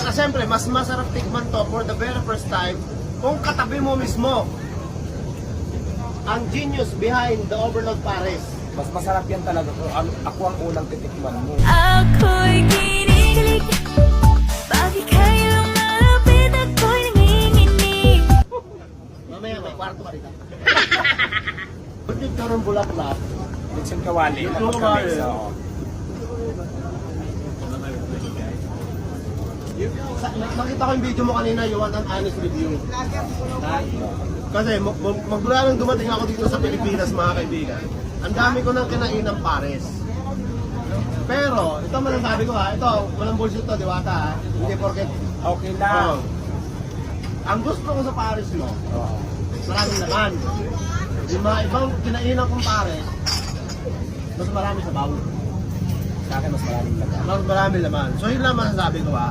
Saka siyempre, mas masarap tikman to for the very first time kung katabi mo mismo ang genius behind the Overload Pares. Mas masarap yan talaga kung ako ang unang titikman mo. Ako'y kinikilig, bakit kailang malapit ako'y nanginginig. Mamaya may kwarto ka dito. Kung yung karong bulaklak, Lechon kawali. Lechon kawali. Nakita ko yung video mo kanina, you want an honest review. Kasi magmula nang dumating ako dito sa Pilipinas, mga kaibigan, ang dami ko nang kinain ng pares. Pero, ito man ang sabi ko ha, ito, walang bullshit to, diwata ha. Hindi porket. Okay lang. Ang gusto ko sa pares mo, Oo. maraming laman. Yung mga ibang kinainan kong pares, mas marami sa bawang. Sa akin mas maraming laman. Mas marami laman. So yun lang masasabi ko ha.